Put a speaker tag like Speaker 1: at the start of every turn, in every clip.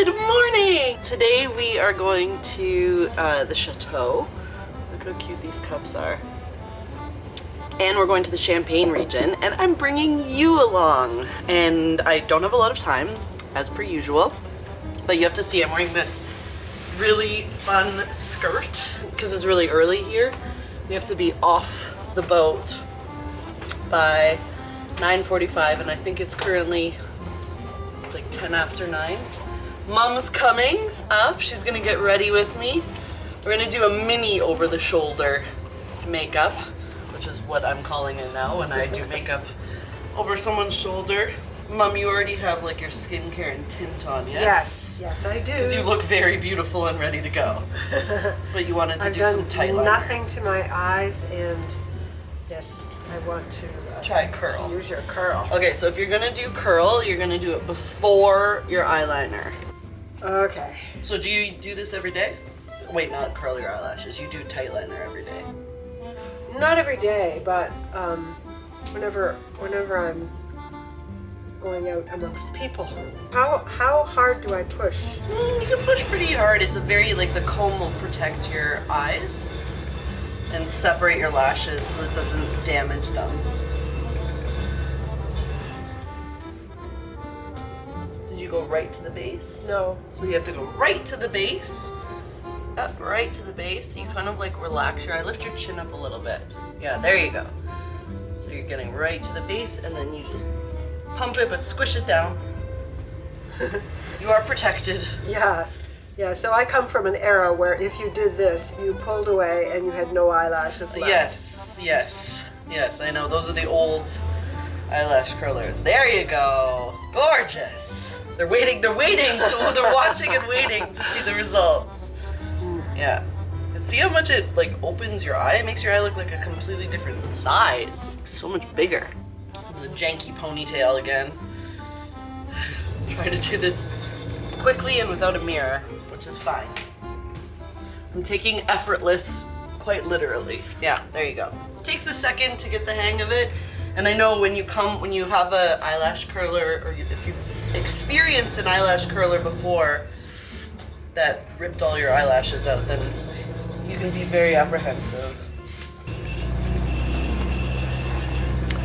Speaker 1: Good morning! Today we are going to the chateau. Look how cute these cups are. And we're going to the Champagne region, and I'm bringing you along. And I don't have a lot of time, as per usual, but you have to see I'm wearing this really fun skirt because it's really early here. We have to be off the boat by 9:45, and I think it's currently like 10 after 9. Mom's coming up. She's gonna get ready with me. We're gonna do a mini over the shoulder makeup, which is what I'm calling it now when I do makeup over someone's shoulder. Mom, you already have like your skincare and tint on, yes?
Speaker 2: Yes, I do.
Speaker 1: Because you look very beautiful and ready to go. But you wanted to do some tight liner.
Speaker 2: Nothing to my eyes, and yes, I want to
Speaker 1: try curl.
Speaker 2: Use your curl.
Speaker 1: Okay, so if you're gonna do curl, you're gonna do it before your eyeliner.
Speaker 2: Okay.
Speaker 1: So do you do this every day? Wait, not curl your eyelashes. You do tight liner every day.
Speaker 2: Not every day, but whenever I'm going out amongst people. How hard do I push?
Speaker 1: You can push pretty hard. It's a very, like, the comb will protect your eyes and separate your lashes so it doesn't damage them. Did you go right to the base?
Speaker 2: No.
Speaker 1: So you have to go right to the base. Up right to the base. So you kind of like relax your eye. Lift your chin up a little bit. Yeah, there you go. So you're getting right to the base, and then you just pump it, but squish it down. You are protected.
Speaker 2: Yeah. Yeah, so I come from an era where if you did this, you pulled away and you had no eyelashes left.
Speaker 1: Yes, I know. Those are the old eyelash curlers. There you go. Gorgeous. They're waiting, they're watching and waiting to see the results. Yeah. See how much it like opens your eye? It makes your eye look like a completely different size. So much bigger. This is a janky ponytail again. Try to do this quickly and without a mirror, which is fine. I'm taking effortless quite literally. Yeah, there you go. It takes a second to get the hang of it. And I know when you have a eyelash curler, or if you've experienced an eyelash curler before that ripped all your eyelashes out, then you can be very apprehensive.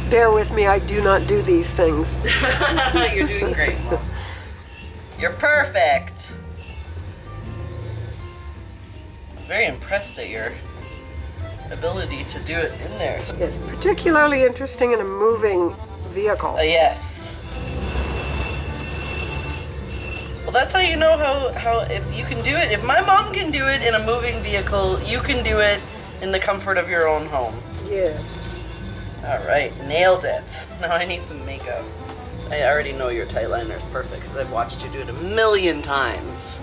Speaker 2: Bear with me, I do not do these things.
Speaker 1: You're doing great, Mom. You're perfect. I'm very impressed at your ability to do it in there. So,
Speaker 2: It's particularly interesting in a moving vehicle.
Speaker 1: yes. Well, that's how you know how if you can do it. If my mom can do it in a moving vehicle, you can do it in the comfort of your own home.
Speaker 2: Yes.
Speaker 1: All right, nailed it. Now I need some makeup. I already know your tight liner is perfect because I've watched you do it a million times.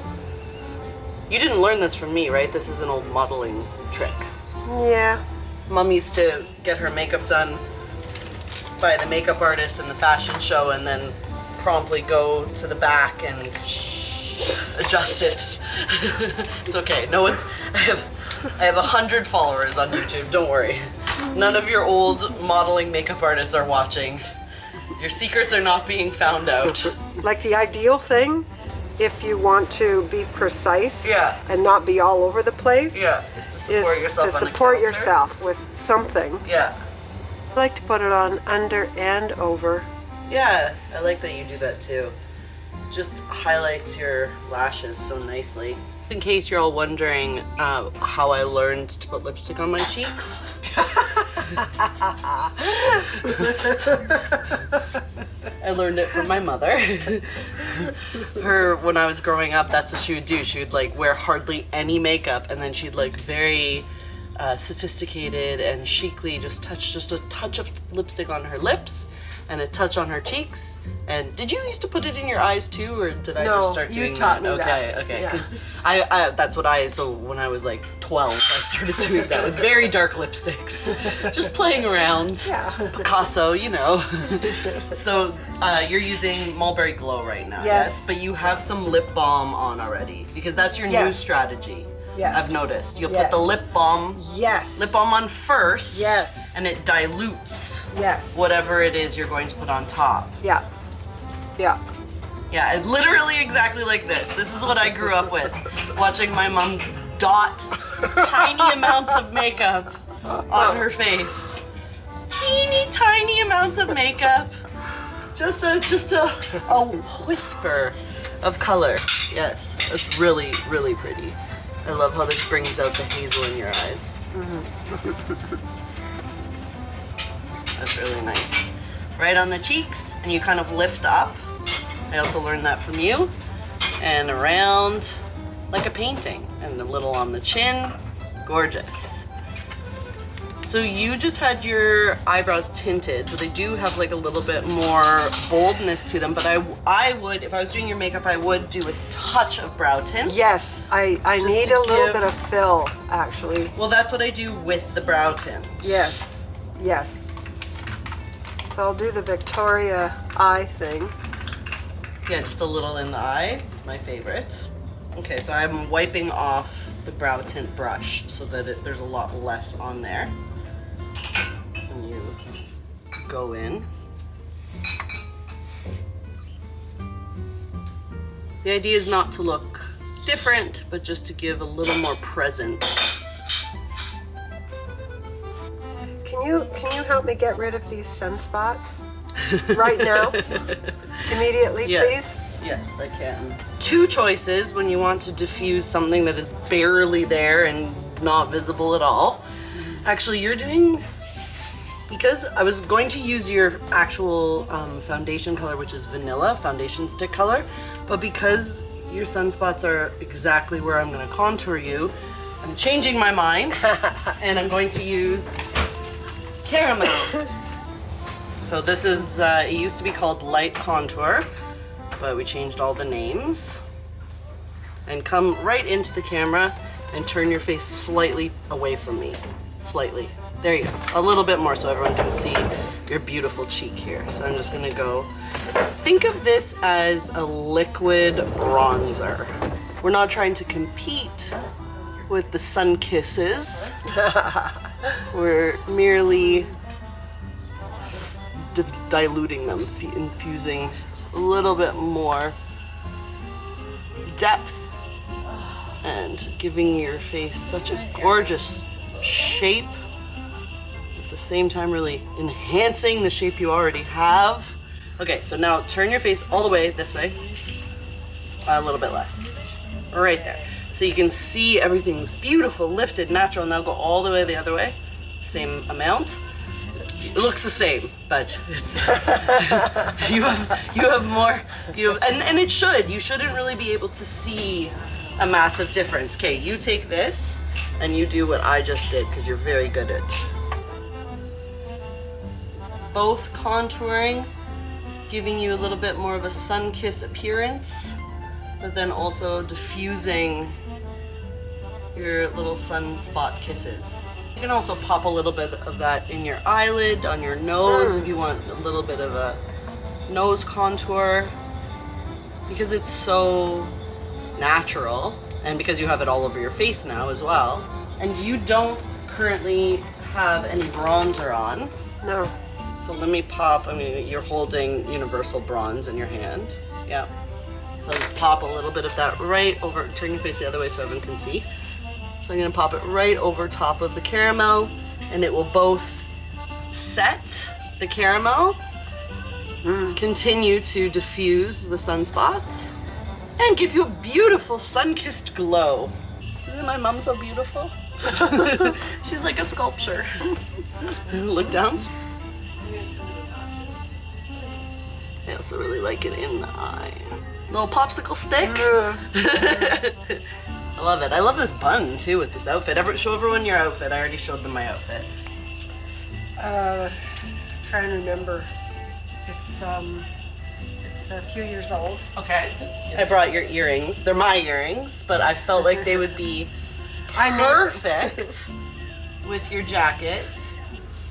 Speaker 1: You didn't learn this from me, right? This is an old modeling trick.
Speaker 2: Yeah.
Speaker 1: Mom used to get her makeup done by the makeup artist in the fashion show and then promptly go to the back and adjust it. It's okay. No one's. I have 100 followers on YouTube. Don't worry. None of your old modeling makeup artists are watching. Your secrets are not being found out.
Speaker 2: Like the ideal thing, if you want to be precise and not be all over the place,
Speaker 1: is to support yourself
Speaker 2: to
Speaker 1: on
Speaker 2: support
Speaker 1: the counter.
Speaker 2: yourself with something.
Speaker 1: Yeah.
Speaker 2: I like to put it on under and over.
Speaker 1: Yeah, I like that you do that too. Just highlights your lashes so nicely. In case you're all wondering how I learned to put lipstick on my cheeks. I learned it from my mother. When I was growing up, that's what she would do. She would like wear hardly any makeup, and then she'd like very sophisticated and chicly just a touch of lipstick on her lips and a touch on her cheeks. And did you used to put it in your eyes too, or did I just start doing that? Okay, because I that's what so when I was like 12, I started doing that with very dark lipsticks, just playing around.
Speaker 2: Yeah.
Speaker 1: Picasso, you know. So you're using Mulberry Glow right now,
Speaker 2: yes?
Speaker 1: But you have some lip balm on already, because that's your new strategy.
Speaker 2: Yes.
Speaker 1: I've noticed. You'll put the lip balm on first.
Speaker 2: Yes.
Speaker 1: And it dilutes
Speaker 2: yes.
Speaker 1: whatever it is you're going to put on top.
Speaker 2: Yeah. Yeah.
Speaker 1: Yeah, literally exactly like this. This is what I grew up with. Watching my mom dot tiny amounts of makeup on her face. Teeny tiny amounts of makeup. Just a whisper of color. Yes, it's really, really pretty. I love how this brings out the hazel in your eyes. That's really nice. Right on the cheeks, and you kind of lift up. I also learned that from you. And around like a painting. And a little on the chin. Gorgeous. So you just had your eyebrows tinted, so they do have like a little bit more boldness to them, but I would, if I was doing your makeup, I would do a touch of brow tint.
Speaker 2: Yes, I need a little bit of fill, actually.
Speaker 1: Well, that's what I do with the brow tint.
Speaker 2: Yes, yes. So I'll do the Victoria eye thing.
Speaker 1: Yeah, just a little in the eye. It's my favorite. Okay, so I'm wiping off the brow tint brush so that there's a lot less on there. And you go in. The idea is not to look different, but just to give a little more presence.
Speaker 2: Can you help me get rid of these sunspots right now? Immediately, please?
Speaker 1: Yes, I can. Two choices when you want to diffuse something that is barely there and not visible at all. Actually, you're doing, because I was going to use your actual foundation color, which is vanilla, foundation stick color, but because your sunspots are exactly where I'm going to contour you, I'm changing my mind and I'm going to use caramel. So this is, it used to be called light contour, but we changed all the names. And come right into the camera and turn your face slightly away from me. Slightly. There you go. A little bit more so everyone can see your beautiful cheek here. So I'm just gonna go. Think of this as a liquid bronzer. We're not trying to compete with the sun kisses. We're merely diluting them, infusing a little bit more depth and giving your face such a gorgeous shape, at the same time really enhancing the shape you already have. Okay, so now turn your face all the way this way, a little bit less, right there. So you can see everything's beautiful, lifted, natural. Now go all the way the other way, same amount. It looks the same, but it's you have more, and it should. You shouldn't really be able to see a massive difference. Okay, you take this and you do what I just did because you're very good at both contouring, giving you a little bit more of a sun-kiss appearance, but then also diffusing your little sunspot kisses. You can also pop a little bit of that in your eyelid, on your nose, if you want a little bit of a nose contour, because it's so natural, and because you have it all over your face now as well. And you don't currently have any bronzer on.
Speaker 2: No.
Speaker 1: So let me pop, I mean, you're holding Universal Bronze in your hand. Yeah. So just pop a little bit of that right over, turn your face the other way so everyone can see. So I'm gonna pop it right over top of the caramel, and it will both set the caramel, continue to diffuse the sunspots, and give you a beautiful sun-kissed glow. Isn't my mom so beautiful? She's like a sculpture. Look down. I also really like it in the eye. Little popsicle stick. I love it. I love this bun too with this outfit. Show everyone your outfit. I already showed them my outfit.
Speaker 2: Trying to remember. It's a few years old.
Speaker 1: Okay. I brought your earrings. They're my earrings, but I felt like they would be perfect with your jacket.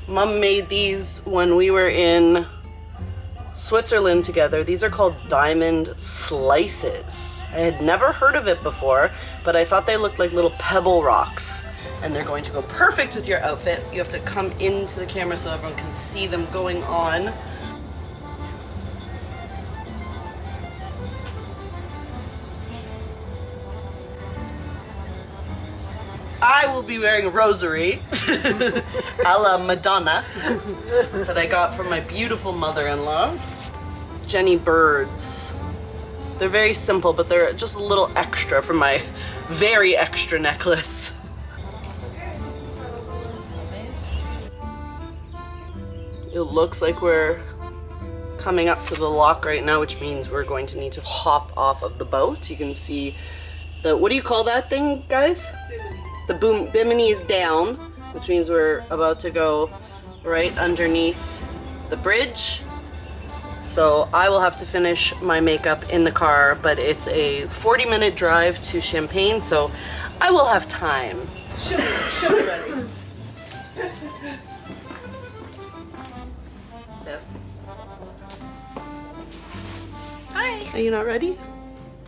Speaker 1: Mom made these when we were in Switzerland together. These are called diamond slices. I had never heard of it before, but I thought they looked like little pebble rocks, and they're going to go perfect with your outfit. You have to come into the camera so everyone can see them going on. I will be wearing a rosary a la Madonna that I got from my beautiful mother-in-law. Jenny birds. They're very simple, but they're just a little extra from my very extra necklace. It looks like we're coming up to the lock right now, which means we're going to need to hop off of the boat. You can see the, what do you call that thing, guys? The boom, bimini is down, which means we're about to go right underneath the bridge. So I will have to finish my makeup in the car, but it's a 40-minute drive to Champagne, so I will have time.
Speaker 2: She'll be ready.
Speaker 3: Hi.
Speaker 1: Are you not ready?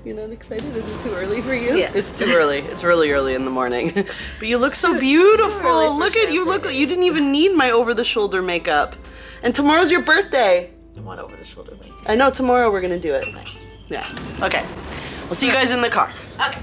Speaker 1: You're not excited? Is it too early for you?
Speaker 3: Yeah.
Speaker 1: It's too early. It's really early in the morning. But you look so beautiful. Look at you. Look, you didn't even need my over-the-shoulder makeup. And tomorrow's your birthday.
Speaker 3: I want over the shoulder makeup.
Speaker 1: I know tomorrow we're gonna do it.
Speaker 3: Okay.
Speaker 1: Yeah. Okay. We'll see you guys in the car.
Speaker 3: Okay.